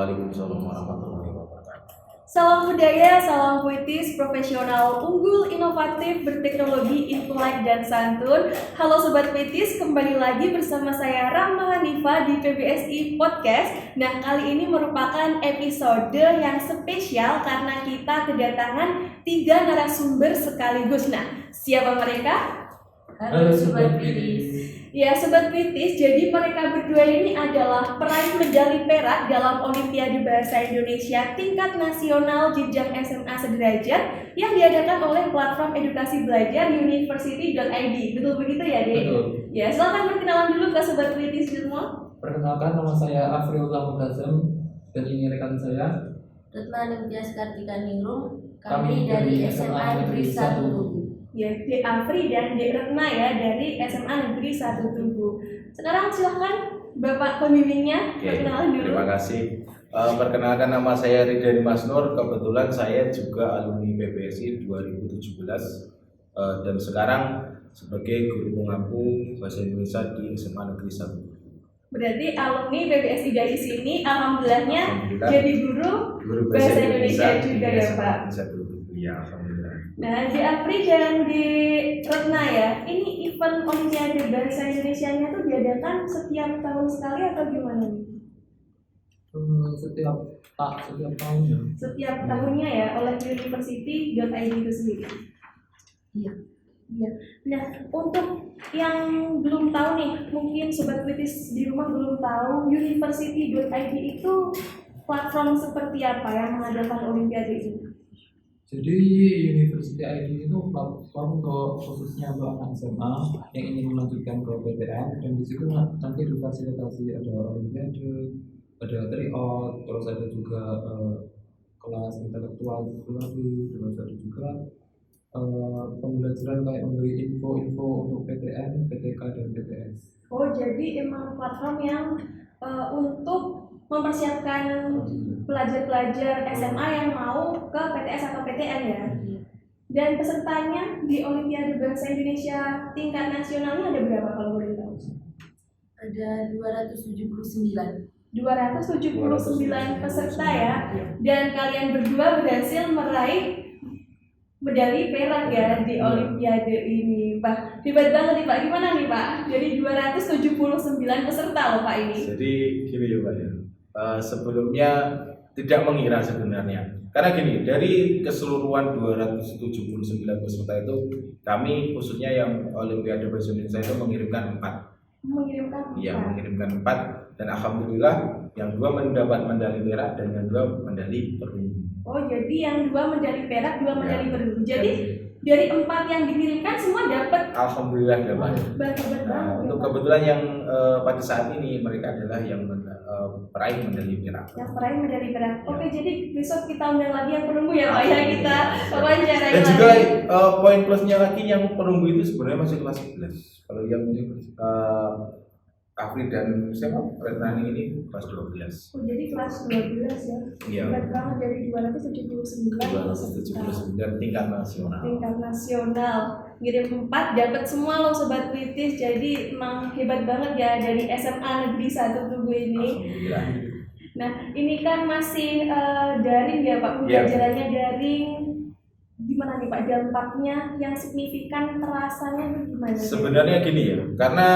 Waalaikumsalam warahmatullahi wabarakatuh. Salam budaya, salam puitis, profesional, unggul, inovatif, berteknologi, intelek, dan santun. Halo Sobat Puitis, kembali lagi bersama saya Rahma Hanifah di PBSI Podcast. Nah, kali ini merupakan episode yang spesial karena kita kedatangan 3 narasumber sekaligus. Nah, siapa mereka? Halo Sobat Puitis. Ya Sobat Puitis, jadi mereka berdua ini adalah peraih medali perak dalam Olimpiade Bahasa Indonesia tingkat nasional jenjang SMA sederajat yang diadakan oleh platform edukasi belajar university.id. Betul begitu ya, Dek? Betul. Ya, silakan perkenalan dulu ke Sobat Puitis semua. Perkenalkan, nama saya Afriullah Mutazam dan ini rekan saya. Retna Nimtias Kartika Ningrum, Kami kami dari dari SMA Negeri 1 Tugu. Ya, Dek Afri dan Dek Retna ya dari SMA Negeri 1 Tugu. Sekarang silahkan Bapak pembimbingnya perkenalan dulu. Terima kasih. Perkenalkan, nama saya Ridhani Masnur. Kebetulan saya juga alumni PBSI 2017 dan sekarang sebagai guru pengampu bahasa Indonesia di SMA Negeri 1. Berarti alumni PBSI dari sini alhamdulillahnya Alhamdulillah. jadi guru bahasa Indonesia juga di ya, SMA Pak. 1. Ya, alhamdulillah. Nah, di Afri dan di Retna ya, ini event Olimpiade Bahasa Indonesianya tuh diadakan setiap tahun sekali atau gimana nih? Setiap tahunnya. Setiap tahunnya ya oleh university.id itu sendiri. Iya. Iya. Nah, untuk yang belum tahu nih, mungkin Sobat Puitis di rumah belum tahu, university.id itu platform seperti apa yang mengadakan Olimpiade ini? Jadi University ID itu platform untuk khususnya untuk anak SMA yang ingin melanjutkan ke PTN, dan di situ nanti difasilitasi ada olimpiade, ada tryout, terus ada juga kelas intelektual psikologi, terus ada juga pembelajaran kayak memberi info-info untuk PTN, PTK dan PTS. Oh, jadi emang platform yang untuk mempersiapkan pelajar-pelajar SMA yang mau ke PTS atau PTN ya. Dan pesertanya di Olimpiade Bahasa Indonesia tingkat nasionalnya ada berapa kalau boleh tahu? Ada 279. 279 peserta ya. Dan kalian berdua berhasil meraih medali perak ya di Olimpiade ini, Pak. Hebat banget nih Pak. Gimana nih Pak? Jadi 279 peserta loh Pak ini. Jadi gini ya Pak ya. Sebelumnya tidak mengira sebenarnya. Karena gini, dari keseluruhan 279 peserta itu, kami khususnya yang Olimpiade Bahasa Indonesia itu mengirimkan 4. Mengirimkan Iya, empat. mengirimkan 4 dan alhamdulillah yang 2 mendapat medali perak dan yang 2 medali perunggu. Oh, jadi yang 2 medali perak, 2 medali Ya. perunggu. Jadi dari 4 yang dikirimkan semua dapat. Alhamdulillah dapat. Hebat Nah, banget. untuk ya, Pak. kebetulan yang pada saat ini mereka adalah yang peraih medali perak. Yang peraih medali perak. Ya. Oke, jadi besok kita undang lagi yang perunggu ya Pak ya, kita wawancarai Dan lagi. juga poin plusnya lagi yang perunggu itu sebenarnya masih kelas 11. Kalau yang Afri dan siapa? Retnani ini kelas 12. Oh, jadi kelas 12 ya. Iya. Hebat banget dari 279 279 tingkat nasional. tingkat nasional. Ngirim 4 dapat semua loh Sobat Puitis. Jadi emang hebat banget ya dari SMA Negeri 1 Tugu ini. Alhamdulillah. Nah, ini kan masih daring ya Pak, Iya. pembelajarannya daring. Gimana nih Pak dampaknya yang signifikan terasanya itu gimana? Sebenarnya gini ya, karena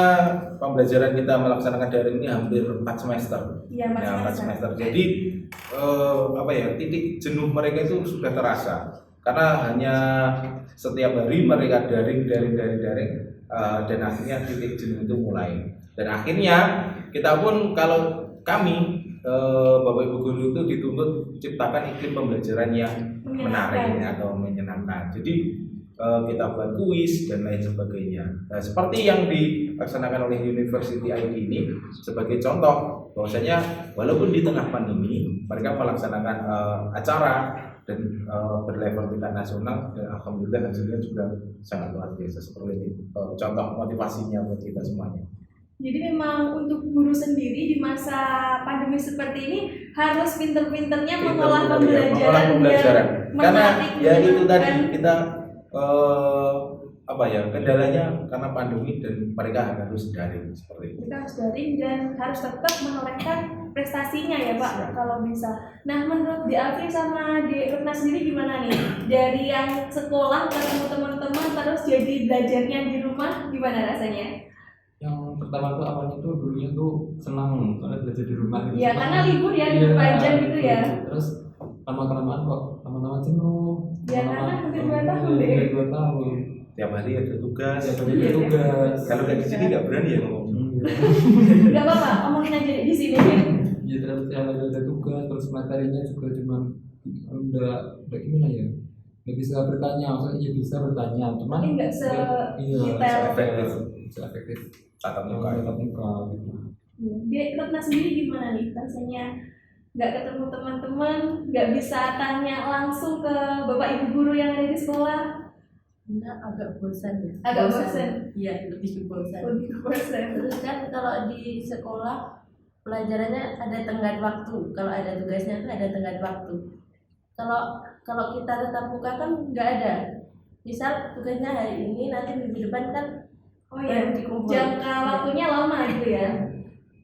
pembelajaran kita melaksanakan daring ini hampir 4 semester. Iya, Pak. Ya, 4 semester. Jadi titik jenuh mereka itu sudah terasa. Karena hanya setiap hari mereka daring dan akhirnya titik jenuh itu mulai. Dan akhirnya kita pun kalau kami Bapak Ibu guru itu dituntut ciptakan iklim pembelajaran yang menarik atau menyenangkan. Jadi kita buat kuis dan lain sebagainya. Nah, seperti yang dilaksanakan oleh University ID ini sebagai contoh bahwasanya walaupun di tengah pandemi mereka melaksanakan acara dan berlevel tingkat nasional dan alhamdulillah hasilnya juga sangat luar biasa seperti ini. Contoh motivasinya buat kita semuanya. Jadi memang untuk guru sendiri di masa pandemi seperti ini harus pinter-pinternya mengolah pembelajaran Karena menarik, ya itu tadi menyenangkan. kita apa ya, kendalanya karena pandemi dan mereka harus daring seperti itu. Kita harus daring dan harus tetap menorehkan prestasinya ya Pak, Siap. kalau bisa. Nah, menurut Di Afri sama Di Retna sendiri gimana nih? Dari yang sekolah ketemu teman-teman terus jadi belajarnya di rumah, gimana rasanya? Yang pertama tuh awalnya tuh dulunya tuh senang soalnya belajar di rumah gitu. Ya, Cuma- karena libur ya, libur panjang gitu ya. Terus lama-kelamaan kok lama-lama jenuh. Ya, karena hampir 2 tahun deh. Hampir 2 tahun. Tiap hari ada tugas. Tiap hari ada tugas. Kalau nggak di sini nggak berani ya ngomong. Gak apa-apa, omongin aja di sini. Ya terus tiap hari ada tugas, terus materinya juga cuma udah gimana ya? Nggak bisa bertanya, maksudnya ya bisa bertanya, cuman Tapi nggak iya, detail. Efektif. efektif. Tatap muka. Tatap muka gitu. Di Retna sendiri gimana nih rasanya? Nggak ketemu teman-teman, nggak bisa tanya langsung ke bapak ibu guru yang ada di sekolah. Nah, agak bosan ya. Agak bosan. Iya, lebih ke bosan. Lebih ke bosan. Terus kan kalau di sekolah pelajarannya ada tenggat waktu. Kalau ada tugasnya itu ada tenggat waktu. Kalau kita tetap muka kan nggak ada. Misal tugasnya hari ini, nanti minggu depan kan Oh iya, baru dikumpul. jangka waktunya lama gitu ya.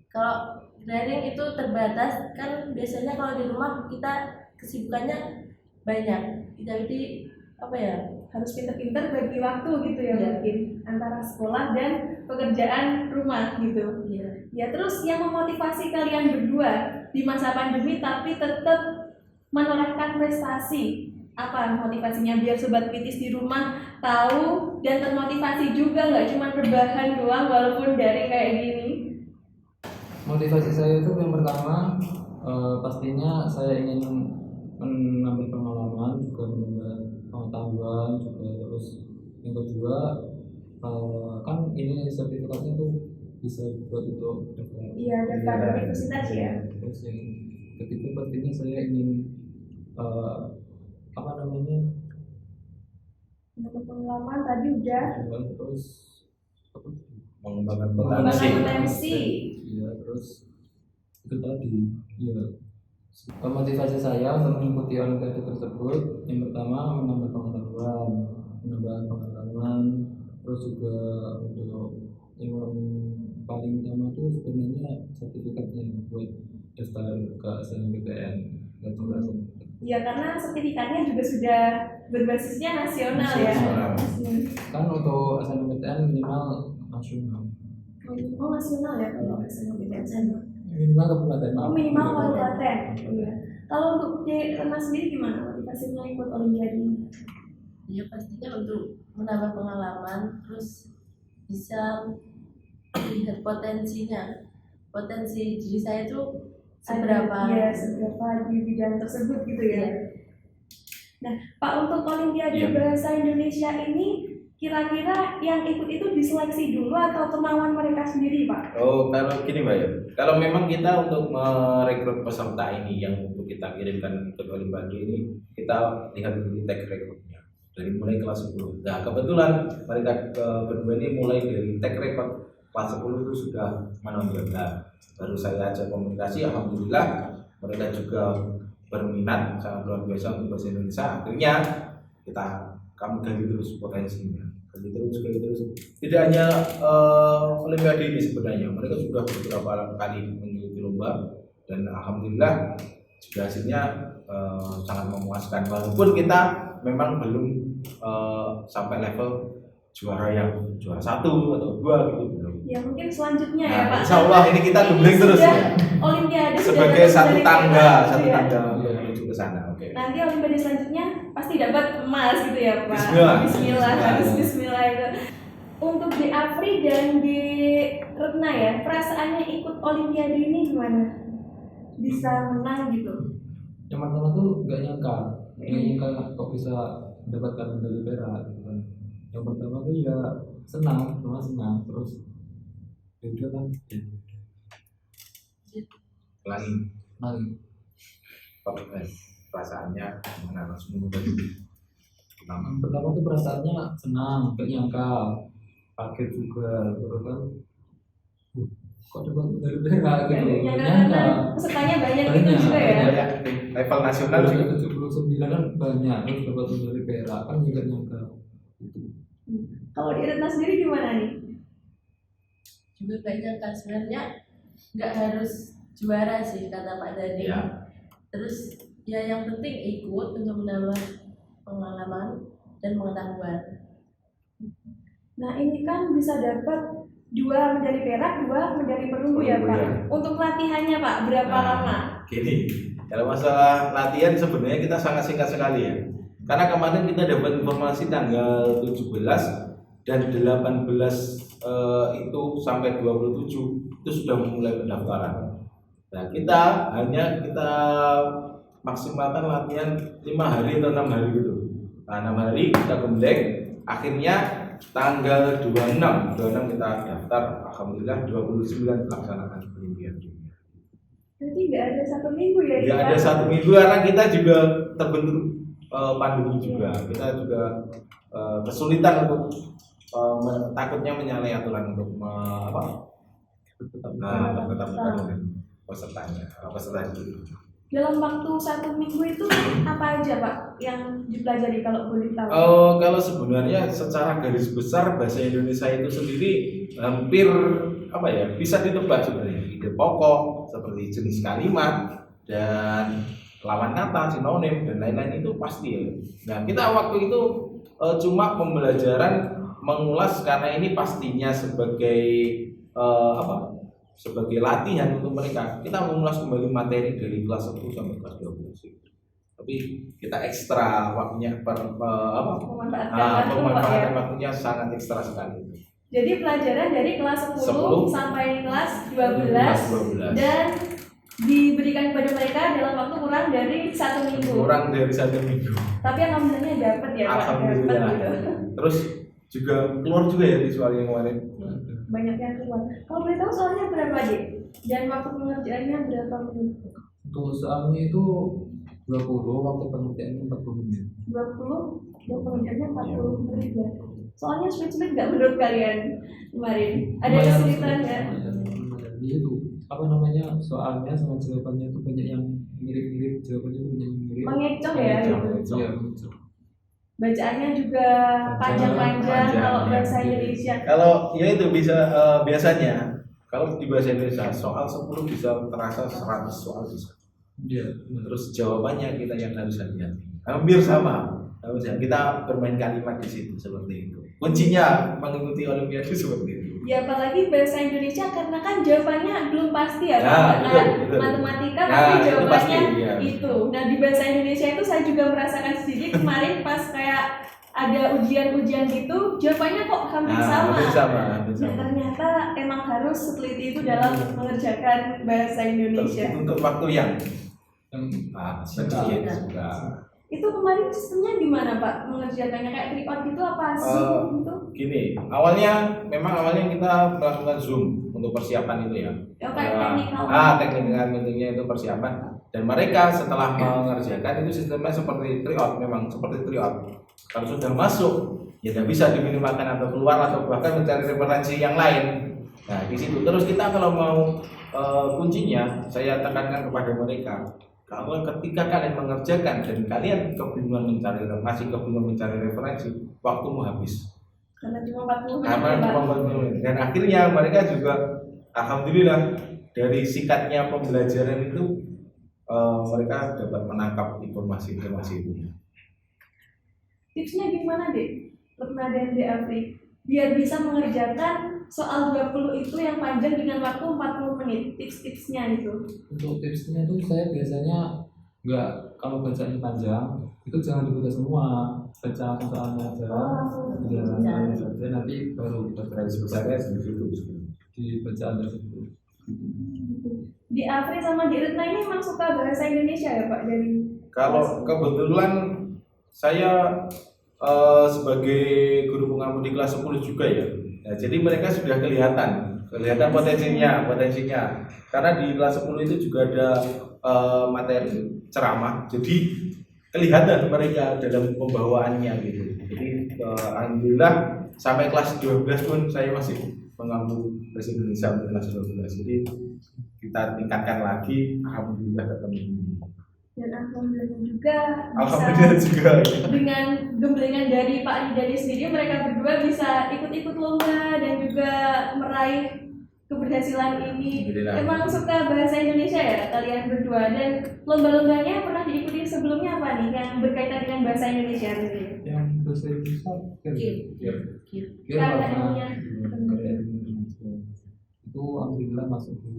Kalau daring itu terbatas kan, biasanya kalau di rumah kita kesibukannya banyak. Jadi apa ya? Harus pinter-pinter bagi waktu gitu ya, Iya. mungkin antara sekolah dan pekerjaan rumah gitu. Iya. Ya, terus yang memotivasi kalian berdua di masa pandemi tapi tetap menorehkan prestasi, apa motivasinya biar sobat kritis di rumah tahu dan termotivasi juga, nggak cuma rebahan doang walaupun dari kayak gini. Motivasi saya itu yang pertama pastinya saya ingin menambah pengalaman, juga menambah pengetahuan juga. Terus yang kedua kan ini sertifikatnya tuh bisa buat untuk daftar. Iya, daftar Iya. universitas ya. Terus yang ketiga pastinya saya ingin apa namanya Untuk pengalaman tadi udah. terus apa Mengembangkan Pengembangan potensi. potensi. iya terus itu tadi iya. Motivasi saya untuk mengikuti olimpiade tersebut yang pertama menambah pengetahuan, terus juga untuk yang paling utama itu sebenarnya sertifikatnya buat daftar ke SNMPTN dan juga Ya, karena sertifikatnya juga sudah berbasisnya nasional ya. Nasional. kan untuk SNMPTN minimal nasional, Oh, nasional ya kalau SNMPTN sana. minimal kabupaten. Oh, minimal kabupaten. Iya. Kalau untuk di Retna sendiri gimana motivasinya ikut olimpiade ini? Ya pastinya untuk menambah pengalaman, terus bisa lihat potensi diri saya itu seberapa. Iya, seberapa di bidang tersebut gitu ya. Nah, Pak, untuk olimpiade Iya. bahasa Indonesia ini kira-kira yang ikut itu diseleksi dulu atau kemauan mereka sendiri, Pak? Oh, kalau gini Mbak ya, kalau memang kita untuk merekrut peserta ini yang untuk kita kirimkan ke Olimpiade ini, kita lihat dulu tag recordnya dari mulai kelas 10. Nah, kebetulan mereka berdua ini mulai dari tag record kelas 10 itu sudah menonjol. Nah, baru saya ajak komunikasi, alhamdulillah mereka juga berminat sangat luar biasa untuk bahasa Indonesia. Akhirnya kami gali terus potensinya, gali terus. Tidak hanya Olimpiade ini sebenarnya, mereka sudah beberapa kali mengikuti lomba dan alhamdulillah juga hasilnya sangat memuaskan. Walaupun kita memang belum sampai level juara 1 atau 2 gitu belum. Ya, mungkin selanjutnya ya, Nah, Pak. insya Allah ini kita doubling terus sudah ya. Olimpiade sudah Sebagai dapat satu medali tangga, perak, satu gitu ya. tangga untuk menuju ke sana. Oke. Nanti olimpiade selanjutnya pasti dapat emas gitu ya, Pak. Bismillah. Bismillah, harus Bismillah. bismillah itu. Untuk di Afri dan di Retna ya, perasaannya ikut olimpiade ini gimana? Bisa menang gitu. Yang pertama tuh nggak nyangka kok bisa mendapatkan medali perak gitu kan. Yang pertama tuh ya senang terus ya udah kan Ulangi. nari. Perasaannya gimana langsung mengubah pertama. Yang pertama tuh perasaannya senang, nggak nyangka, kaget juga terus kan kok dapat medali perak gitu. Ya, Nggak karena nyangka. pesertanya banyak gitu Banyak, juga ya. Ya, level nasional Ada juga. 79 kan banyak terus dapat medali perak kan nggak nyangka gitu. Kalau di Retna sendiri gimana nih? Juga gak nyangka sebenarnya nggak harus juara sih kata Pak Dadi. Ya. Terus ya yang penting ikut untuk menambah pengalaman dan pengetahuan. Nah ini kan bisa dapat 2 medali perak, 2 medali perunggu ya Perunggu, Pak. ya. Untuk latihannya Pak, berapa lama? Gini, kalau masalah latihan sebenarnya kita sangat singkat sekali ya. Karena kemarin kita dapat informasi tanggal 17 dan 18 itu sampai 27 itu sudah mulai pendaftaran. Nah kita maksimalkan latihan 5 hari atau 6 hari gitu. Nah 6 hari kita gembek, akhirnya tanggal 26 kita daftar, alhamdulillah 29 melaksanakan Olimpiade. Berarti nggak ada 1 minggu ya? Nggak Pak? ada 1 minggu karena kita juga terbentur pandemi juga. Kita juga kesulitan untuk takutnya menyalahi aturan untuk tetap dengan peserta itu. Dalam waktu 1 minggu itu apa aja Pak yang dipelajari kalau boleh tahu? Kalau sebenarnya secara garis besar bahasa Indonesia itu sendiri hampir bisa ditebak sebenarnya. Ide pokok seperti jenis kalimat dan lawan kata, sinonim dan lain-lain itu pasti ya. Nah kita waktu itu cuma pembelajaran mengulas karena ini pastinya sebagai sebagai latihan untuk mereka. Kita mengulas kembali materi dari kelas 10 sampai kelas 12. Tapi kita ekstra waktunya pemanfaatan waktunya sangat ekstra sekali. Jadi pelajaran dari kelas 10 sampai kelas 12 12. dan diberikan kepada mereka dalam waktu kurang dari 1 minggu. Kurang dari 1 minggu. Tapi alhamdulillahnya dapat ya Pak. Alhamdulillah. Dapat gitu. Terus juga keluar juga ya visual yang kemarin. Banyak yang keluar. Kalau boleh tahu soalnya berapa Dik? Dan waktu pengerjaannya berapa menit? Untuk soalnya itu 20, waktu pengerjaannya 40 menit. 20, pengerjaannya 40 menit ya. Soalnya sulit nggak menurut kalian kemarin? Ada kesulitan nggak? Iya itu soalnya sama jawabannya itu banyak yang mirip-mirip, jawabannya banyak yang mirip. Mengecoh ya gitu. Iya, mengecoh. Bacaannya juga panjang-panjang kalau bahasa Indonesia. Kalau ya itu bisa biasanya kalau di bahasa Indonesia soal 10 bisa terasa 100 soal bisa. Iya. Terus jawabannya kita yang harus hati-hati. Hampir sama. Kita bermain kalimat di situ seperti itu. Kuncinya mengikuti Olimpiade seperti itu. Ya apalagi bahasa Indonesia karena kan jawabannya belum pasti ya, betul. matematika tapi itu jawabannya pasti, ya. itu. Nah di bahasa Indonesia itu saya juga merasakan sedikit kemarin pas kayak ada ujian-ujian gitu, jawabannya kok hampir sama. Hampir sama. Nah, ternyata emang harus seteliti itu dalam mengerjakan bahasa Indonesia. Untuk waktu yang sedikit juga. Itu kemarin sistemnya gimana Pak? Mengerjakannya kayak triot gitu apa Zoom gitu? Gini, awalnya kita melakukan Zoom untuk persiapan itu ya. Kayak teknikal. Teknikal tentunya itu persiapan. Dan mereka setelah mengerjakan itu sistemnya seperti triot, memang seperti triot. Kalau sudah masuk, ya tidak bisa diminimalkan atau keluar atau bahkan mencari referensi yang lain. Nah di situ terus kita kalau mau kuncinya, saya tekankan kepada mereka. Kalau ketika kalian mengerjakan dan kalian kebingungan mencari referensi, waktumu habis. Karena cuma 40 menit. Karena cuma 40 menit. Dan akhirnya mereka juga, alhamdulillah dari singkatnya pembelajaran itu mereka dapat menangkap informasi-informasi itu. Tipsnya gimana Dek? Retna dan Dek Afri biar bisa mengerjakan soal 20 itu yang panjang dengan waktu 40 menit. Tips-tipsnya itu. Untuk tipsnya itu saya biasanya kalau bacanya panjang itu jangan dibaca semua, baca soalnya aja. Dan nanti baru kita Sebesarnya segitu. di bacaan tersebut. Di Afri sama di Retna ini memang suka bahasa Indonesia ya Pak? Kalau kebetulan saya sebagai guru pengampu di kelas 10 juga ya. Nah, jadi mereka sudah kelihatan potensinya. Karena di kelas 10 itu juga ada materi ceramah. Jadi kelihatan mereka dalam pembawaannya gitu. Jadi alhamdulillah sampai kelas 12 pun saya masih mengampu bahasa Indonesia untuk kelas 12. Jadi kita tingkatkan lagi, alhamdulillah ketemu. Dan alhamdulillah juga Alhamdulillah juga. dengan gemblengan dari Pak Ridani sendiri mereka berdua semoga bisa ikut-ikut lomba dan juga meraih keberhasilan ini. Alhamdulillah. Emang suka bahasa Indonesia ya kalian berdua, dan lomba-lombanya pernah diikuti sebelumnya apa nih yang berkaitan dengan bahasa Indonesia gitu? Yang bahasa Indonesia Karena ilmunya itu alhamdulillah masuk di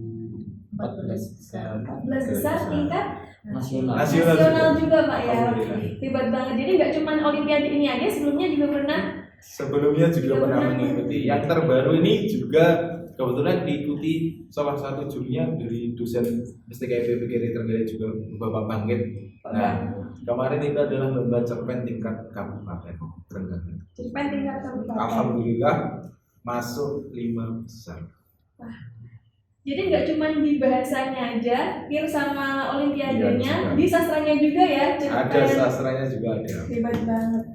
14 besar 14 besar tingkat nasional. nasional juga Pak ya. Alhamdulillah. Hebat banget. Jadi nggak cuma Olimpiade ini aja, sebelumnya juga pernah. Sebelumnya juga pernah mengikuti. Yang terbaru ini juga kebetulan diikuti salah satu jurinya dari dosen STKIP PGRI Trenggalek juga, Bapak Bangkit. Nah, kemarin itu adalah lomba cerpen tingkat kabupaten Trenggalek. Cerpen tingkat kabupaten. Alhamdulillah masuk 5 besar. Jadi nggak cuma di bahasanya aja, Kir sama Olimpiadenya, Iya, juga. di sastranya juga ya. Ada cerpen. sastranya juga ada. Hebat banget.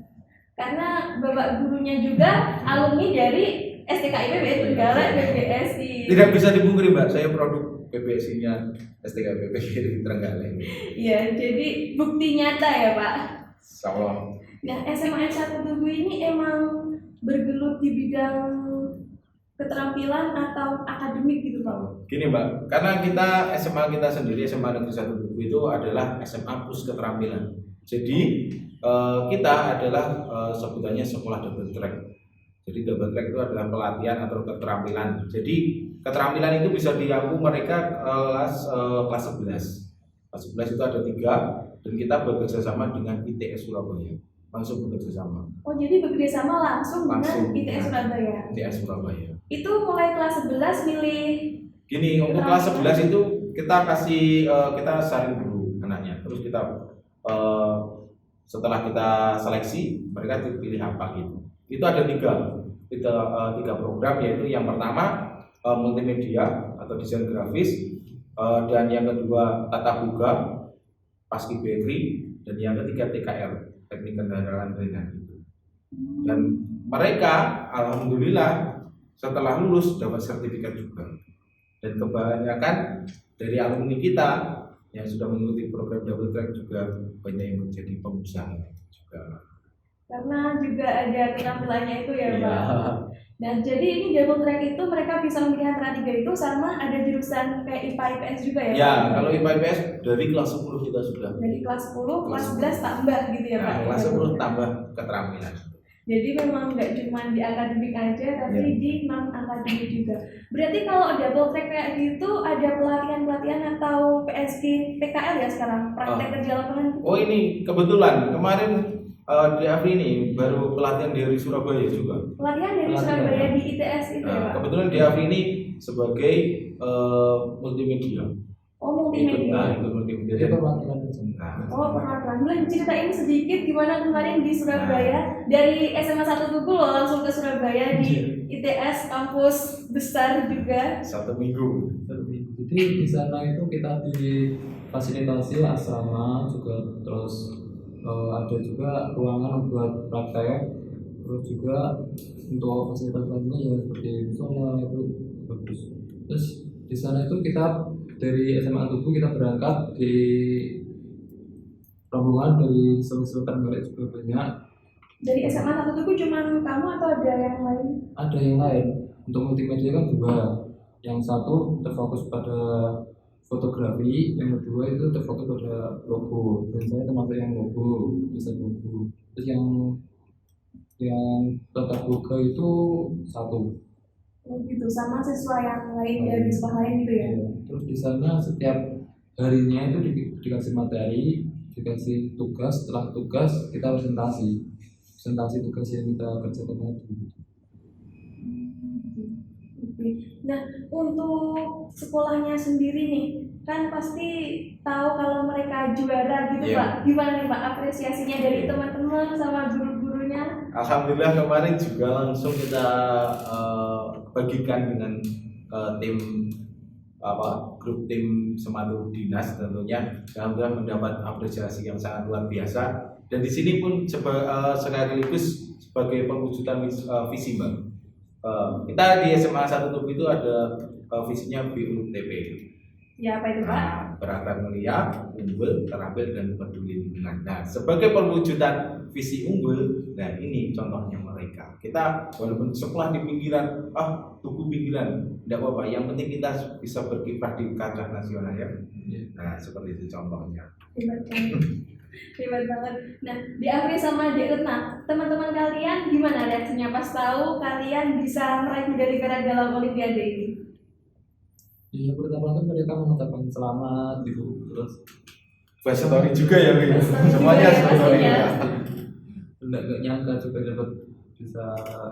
Karena bapak gurunya juga alumni dari STKIP Trenggalek PBSI. Tidak bisa dipungkiri Mbak, saya produk PBSI-nya STKIP PGRI Trenggalek. Iya, jadi bukti nyata ya Pak. Insyaallah. Nah, SMA 1 Tugu ini emang bergelut di bidang keterampilan atau akademik gitu Pak? Gini Mbak, karena kita SMA kita sendiri SMA Negeri 1 Tugu itu adalah SMA Pus Keterampilan. Jadi kita adalah sebutannya sekolah double track. Jadi double track itu adalah pelatihan atau keterampilan. Jadi keterampilan itu bisa diampu mereka kelas 11. Kelas 11 itu ada 3 dan kita bekerja sama dengan ITS Surabaya. Langsung bekerja sama. Oh, jadi bekerja sama langsung Langsung. dengan ITS Surabaya. ITS Surabaya. Itu mulai kelas 11 milih. Gini, untuk kelas 11 itu kita kasih kita saring dulu anaknya. Terus kita setelah kita seleksi, mereka dipilih apa gitu. Itu ada tiga program, yaitu yang pertama multimedia atau desain grafis, dan yang kedua tata boga, paski berri, dan yang ketiga TKR, teknik kendaraan ringan gitu. Dan mereka alhamdulillah setelah lulus dapat sertifikat juga. Dan kebanyakan dari alumni kita yang sudah mengikuti program double track juga banyak yang menjadi pengusaha juga. Karena juga ada keterampilannya itu ya Iya. Pak. Nah, jadi ini double track itu mereka bisa memilih antara 3 itu, sama ada jurusan kayak IPA IPS juga ya? Ya, Pak? kalau IPA IPS dari kelas 10 kita sudah. Dari kelas 10, kelas 11 tambah gitu ya Pak? Nah, kelas 10 tambah keterampilan. Jadi memang nggak cuma di akademik aja, tapi Ya. di non akademik juga. Berarti kalau double track kayak gitu ada pelatihan-pelatihan atau PSG PKL ya sekarang, praktek kerja lapangan? Oh ini kebetulan kemarin di Afri ini baru pelatihan dari Surabaya juga. Pelatihan dari Pelatihan. Surabaya di ITS itu ya Pak? Kebetulan di Afri ini sebagai multimedia. Oh, Ikut multimedia. ikut multimedia. Itu perwakilan Nah, Oh, perwakilan. Boleh ceritain sedikit gimana kemarin di Surabaya, dari SMA 1 Tugu loh langsung ke Surabaya di ITS kampus besar juga. 1 minggu. Jadi di sana itu kita difasilitasi asrama juga, terus ada juga ruangan buat praktek, terus juga untuk fasilitas lainnya ya seperti musola itu bagus. Terus di sana itu kita dari SMA Tugu kita berangkat di rombongan dari Sulawesi Trenggalek juga banyak. Dari SMA 1 Tugu cuma kamu atau ada yang lain? Ada yang lain. Untuk multimedia kan 2. Yang satu terfokus pada fotografi, yang kedua itu terfokus pada logo. Dan saya termasuk yang logo, desain logo. Terus yang tata boga itu 1. Oh gitu, sama siswa yang lain dari sekolah lain gitu ya? Ya. Terus di sana setiap harinya itu dikasih materi, dikasih tugas. Setelah tugas kita presentasi tugas yang kita kerjakan tadi. Oke. Nah, untuk sekolahnya sendiri nih, kan pasti tahu kalau mereka juara gitu Iya. Pak. Gimana nih Pak apresiasinya dari teman-teman sama guru-gurunya? Alhamdulillah kemarin juga langsung kita bagikan dengan tim grup tim Semadu Dinas tentunya. Alhamdulillah mendapat apresiasi yang sangat luar biasa. Dan di sini pun sekaligus sebagai pewujudan visi Mbak. Kita di SMA 1 Tugu itu ada visinya BUTP. Ya apa itu Pak? Nah, berakhlak mulia, unggul, terampil dan peduli lingkungan. Nah, sebagai perwujudan visi unggul, nah ini contohnya mereka. Kita walaupun sekolah di pinggiran, tugu pinggiran, tidak apa-apa. Yang penting kita bisa berkiprah di kancah nasional ya. Nah, seperti itu contohnya. Hebat banget. Hebat banget. Nah, di Afri sama Dek Retna, teman-teman kalian gimana reaksinya pas tahu kalian bisa meraih medali perak dalam Olimpiade ini? Iya, pertama kan mereka mengucapkan selamat gitu, terus Bahasa story juga ya, Wi? Story Semuanya juga ya, story pastinya. ya. nggak nyangka juga bisa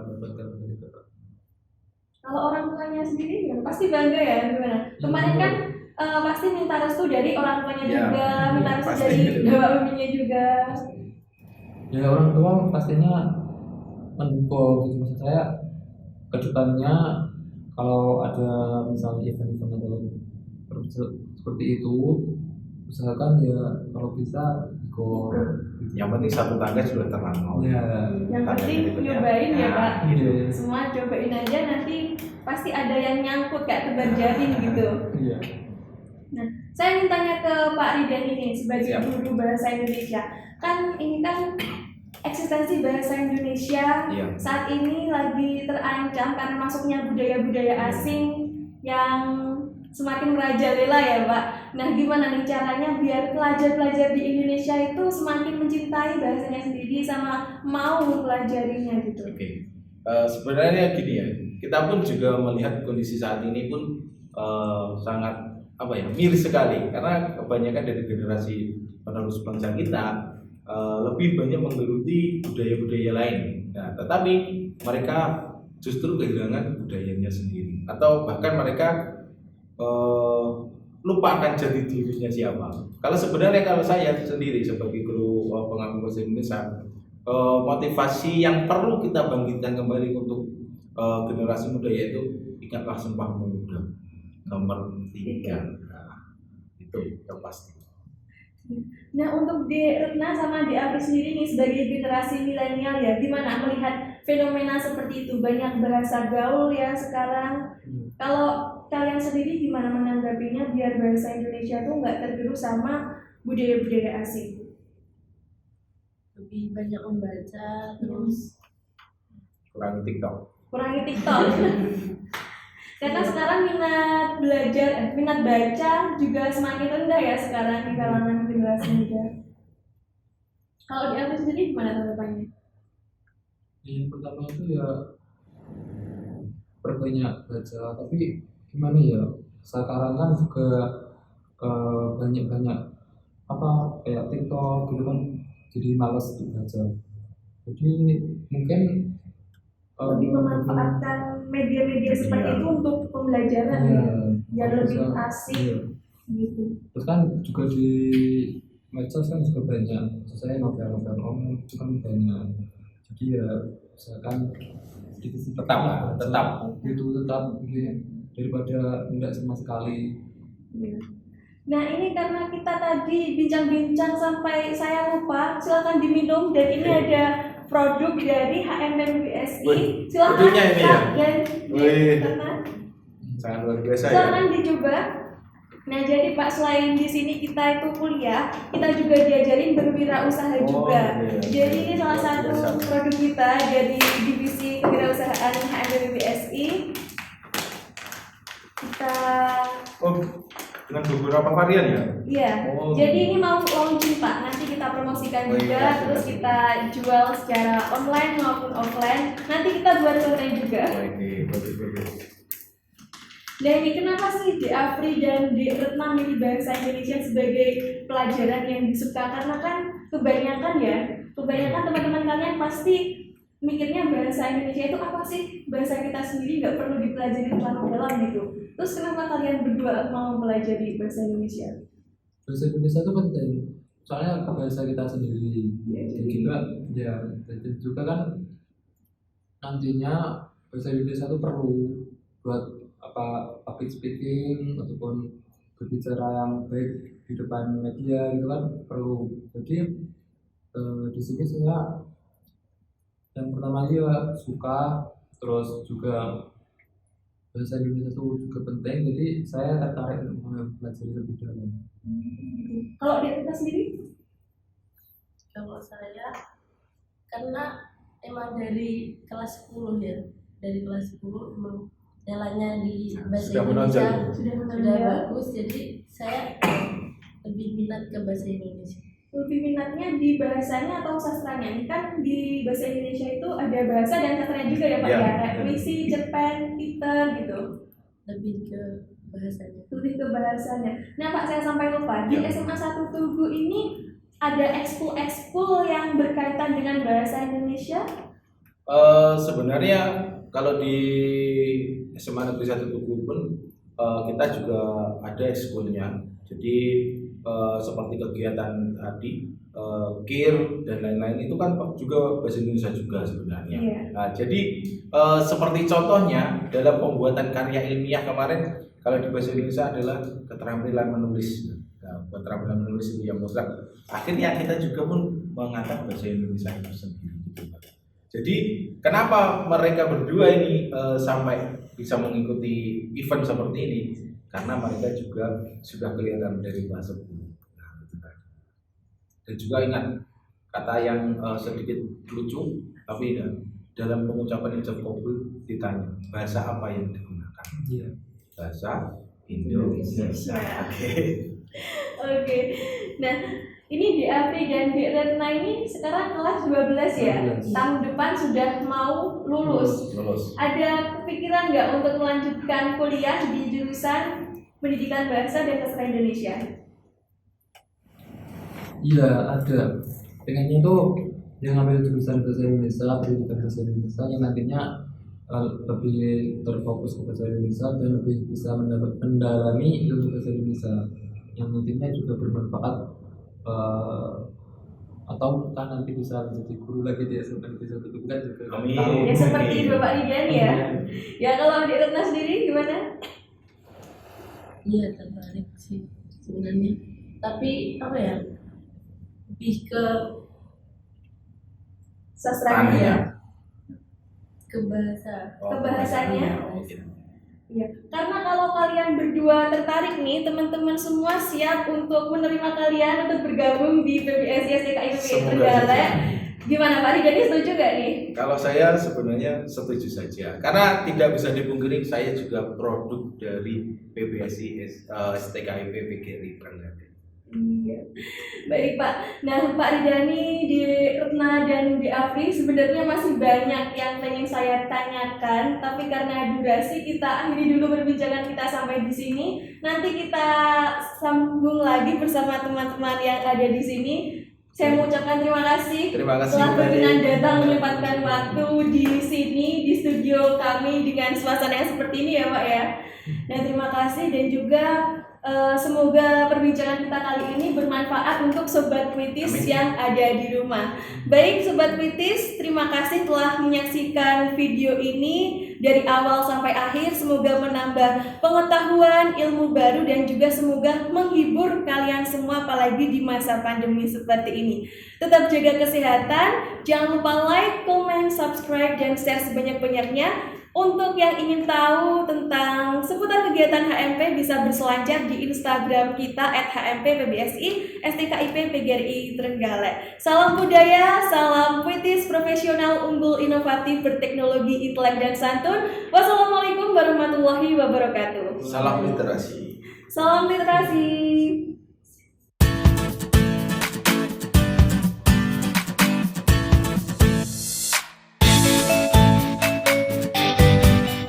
mendapatkan medali perak. Kalau orang tuanya sendiri gimana? Pasti bangga ya, gimana? Kemarin kan pasti minta restu dari orang tuanya Ya, juga, minta restu pasti. dari bapak bibinya juga. Ya orang tua pastinya mendukung gitu, maksud saya kedepannya kalau ada misalnya event-event atau seperti itu, usahakan ya kalau bisa ikut. Yang penting satu tangga sudah terlampau. Ya, Yang penting Tanya nyobain ya Pak. iya, Semua cobain aja, nanti pasti ada yang nyangkut kayak tebar jaring gitu. iya. Nah, saya ingin tanya ke Pak Ridan ini sebagai Siap. guru bahasa Indonesia. Kan ini kan eksistensi bahasa Indonesia Iya. saat ini lagi terancam karena masuknya budaya-budaya asing yang semakin merajalela ya Pak. Nah, gimana nih caranya biar pelajar-pelajar di Indonesia itu semakin mencintai bahasanya sendiri sama mau mempelajarinya gitu? Oke. Sebenarnya gini ya, kita pun juga melihat kondisi saat ini pun sangat miris sekali karena kebanyakan dari generasi penerus bangsa kita lebih banyak menggeluti budaya-budaya lain. Nah, tetapi mereka justru kehilangan budayanya sendiri atau bahkan mereka lupa akan jati dirinya siapa. Kalau sebenarnya kalau saya sendiri sebagai guru pengambil bahasa Indonesia, motivasi yang perlu kita bangkitkan kembali untuk generasi muda yaitu ingatlah Sumpah Pemuda nomor 3. Nah, itu yang pasti. Nah, untuk di Retna sama di Afri sendiri nih sebagai generasi milenial ya, gimana melihat fenomena seperti itu? Banyak bahasa gaul ya sekarang. Kalau kalian sendiri gimana menanggapinya biar bahasa Indonesia tuh nggak tergerus sama budaya-budaya asing? Lebih banyak membaca, terus Kurang TikTok. Kurangi TikTok. Karena sekarang minat baca juga semakin rendah ya sekarang di kalangan generasi muda. Kalau di Afri sendiri gimana tanggapannya? Yang pertama itu ya perbanyak baca, tapi gimana ya, sekarang kan juga banyak kayak TikTok gitu kan, jadi malas untuk baca. Jadi mungkin Lebih memanfaatkan media-media seperti itu untuk pembelajaran ya, biar lebih asik iya. gitu. Terus kan juga di medsos kan juga banyak, saya novel-novel online itu kan banyak. Jadi ya misalkan sedikit tetap gitu, tetap gitu, daripada tidak sama sekali. Iya. Nah, ini karena kita tadi bincang-bincang sampai saya lupa, silakan diminum dan ini ada produk dari HMMBSI. Wih, Silakan produknya ini ya? dan Wih. karena Sangat luar biasa ya. silakan dicoba. Nah, jadi Pak, selain di sini kita itu kuliah, kita juga diajarin berwirausaha juga. iya. Jadi ini salah satu Biasa. produk kita dari divisi kewirausahaan HMMBSI. Kita Dengan beberapa varian ya. iya. Oh. Jadi ini mau launching Pak, nanti kita promosikan Oh, juga, iya, terus silakan. kita jual secara online maupun offline. Nanti kita buat konten juga. Oke, bagus. Dan ini kenapa sih di Afri dan di Retna milih bahasa Indonesia sebagai pelajaran yang disuka? Karena kan kebanyakan teman-teman kalian pasti mikirnya bahasa Indonesia itu apa sih? Bahasa kita sendiri nggak perlu dipelajari terlalu dalam gitu. Terus kenapa kalian berdua mau mempelajari bahasa Indonesia? Bahasa Indonesia itu penting, soalnya bahasa kita sendiri. Iya, Dan jadi juga ya, dan juga kan nantinya bahasa Indonesia itu perlu buat public speaking ataupun berbicara yang baik di depan media gitu kan perlu. Jadi di sini saya yang pertama ya suka, terus juga bahasa Indonesia itu juga penting, jadi saya tertarik untuk mempelajari lebih dalam. Kalau di kita sendiri? Kalau saya karena emang dari kelas 10 ya, dari kelas 10 emang nilainya di bahasa Sudah Indonesia menonjol. Sudah sudah menonjol. bagus, jadi saya lebih minat ke bahasa Indonesia. Lebih minatnya di bahasanya atau sastranya? Ini kan di bahasa Indonesia itu ada bahasa dan sastranya juga ya Pak Ya, ya, kayak betul. puisi, cerpen, titer gitu. Lebih ke bahasanya. Lebih ke bahasanya. Nah Pak, saya sampai lupa, di Ya. SMA 1 Tugu ini ada ekskul-ekskul yang berkaitan dengan bahasa Indonesia? Sebenarnya kalau di SMA Negeri 1 Tugu pun kita juga ada ekskulnya. Jadi seperti kegiatan tadi, KIR dan lain-lain itu kan juga bahasa Indonesia juga sebenarnya. Iya. Nah, jadi seperti contohnya dalam pembuatan karya ilmiah kemarin, kalau di bahasa Indonesia adalah keterampilan menulis. Nah, keterampilan menulis itu yang mutlak. Akhirnya kita juga pun mengangkat bahasa Indonesia itu sendiri. Gitu, Pak. Jadi kenapa mereka berdua ini sampai bisa mengikuti event seperti ini? Karena mereka juga sudah kelihatan dari kelas 10. Nah, itu tadi. Dan juga ingat kata yang sedikit lucu, tapi dalam pengucapan ijab kabul ditanya bahasa apa yang digunakan? Iya. Bahasa Indonesia. Oke. Oke. Nah, ini di Apri dan di Retna ini sekarang kelas 12 ya. 12. Tahun depan sudah mau lulus. Lulus. Ada kepikiran nggak untuk melanjutkan kuliah di jurusan Pendidikan Bahasa dan Sastra Indonesia? Iya, ada. Pengennya tuh yang ngambil jurusan bahasa Indonesia, pendidikan bahasa Indonesia yang nantinya lebih terfokus ke bahasa Indonesia dan lebih bisa mendalami ilmu bahasa Indonesia yang nantinya juga bermanfaat atau kan nanti bisa menjadi guru lagi di SMA Negeri 1 Tugu kan juga Amin. tahu. Ya seperti Bapak Ridan ya. Ya kalau di Retna sendiri gimana? Iya, tertarik sih sebenarnya. Tapi apa ya? Lebih ke Sastranya ya. ke bahasa. Kebahasannya. Iya, karena kalau kalian berdua tertarik nih, teman-teman semua siap untuk menerima kalian untuk bergabung di PBSI STKI PPI Semoga Trenggalek. saja. Gimana Pak Ridani, setuju gak nih? Kalau saya sebenarnya setuju saja, karena tidak bisa dipungkiri saya juga produk dari PBSI STKIP PGRI Trenggalek. Iya, baik Pak. Nah Pak Ridani, di Retna dan di Afri sebenarnya masih banyak yang ingin saya tanyakan, tapi karena durasi kita akhiri dulu perbincangan kita sampai di sini. Nanti kita sambung lagi bersama teman-teman yang ada di sini. Saya mengucapkan terima kasih Terima kasih telah kembali. berkenan datang menyempatkan waktu di sini di studio kami dengan suasana yang seperti ini ya Pak ya. Dan terima kasih dan juga semoga perbincangan kita kali ini bermanfaat untuk Sobat Kritis Amin. yang ada di rumah. Baik Sobat Kritis, terima kasih telah menyaksikan video ini dari awal sampai akhir. Semoga menambah pengetahuan, ilmu baru dan juga semoga menghibur kalian semua apalagi di masa pandemi seperti ini. Tetap jaga kesehatan, jangan lupa like, comment, subscribe, dan share sebanyak-banyaknya. Untuk yang ingin tahu tentang seputar kegiatan HMP bisa berselancar di Instagram kita @hmpPBSI STKIP PGRI Trenggalek. Salam budaya, salam puitis, profesional, unggul, inovatif, berteknologi, intelek dan santun. Wassalamualaikum warahmatullahi wabarakatuh. Salam literasi. Salam literasi.